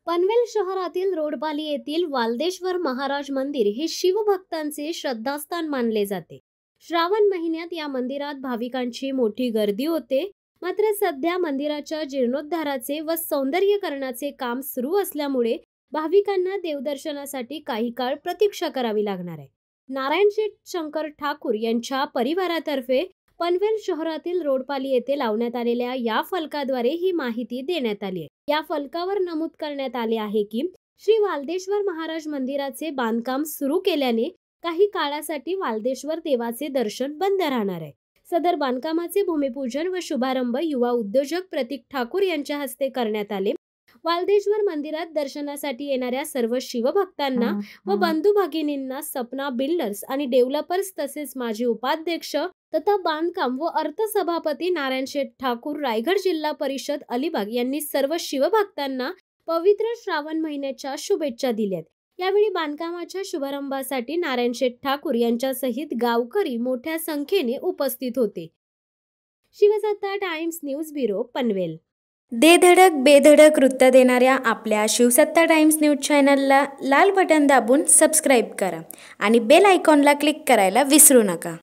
पनवेल शहरातील रोडबाली येथील वालदेश्वर महाराज मंदिर हे शिवभक्तांचे श्रद्धास्थान मानले जाते। श्रावण महिन्यात या मंदिरात भाविकांची मोठी गर्दी होते। मात्र सध्या मंदिराच्या जीर्णोद्धाराचे व सौंदर्यीकरणाचे काम सुरू असल्यामुळे भाविकांना देवदर्शनासाठी काही काळ प्रतीक्षा करावी लागणार आहे। नारायणशेठ शंकर ठाकूर यांच्या परिवारातर्फे पनवेल शहरातील रोडपाली येथे लावण्यात आलेल्या या फलकाद्वारे ही माहिती देण्यात आली आहे। या फलकावर नमूद करण्यात आले आहे की श्री वालदेश्वर महाराज मंदिराचे बांधकाम सुरू केल्याने काही काळासाठी वालदेश्वर देवाचे दर्शन बंद राहणार आहे। सदर बांधकामाचे भूमिपूजन व शुभारंभ युवा उद्योजक प्रतीक ठाकूर यांच्या हस्ते करण्यात आले। वालदेश्वर मंदिरात दर्शनासाठी येणाऱ्या सर्व शिवभक्तांना व बंधू भगिनींना सपना बिल्डर्स आणि डेव्हलपर्स तसेच माजी उपाध्यक्ष तथा बांधकाम व अर्थसभापती नारायणशेठ ठाकूर रायगड जिल्हा परिषद अलिबाग यांनी सर्व शिवभक्तांना पवित्र श्रावण महिन्याच्या शुभेच्छा दिल्यात। यावेळी बांधकामाच्या शुभारंभासाठी नारायणशेठ ठाकूर यांच्यासहित गावकरी मोठ्या संख्येने उपस्थित होते। शिवसत्ता टाइम्स न्यूज ब्युरो पनवेल। दे धडक बेधडक वृत्त देणाऱ्या आपल्या शिवसत्ता टाइम्स न्यूज चॅनलला लाल बटन दाबून सबस्क्राईब करा आणि बेल आयकॉनला क्लिक करायला विसरू नका।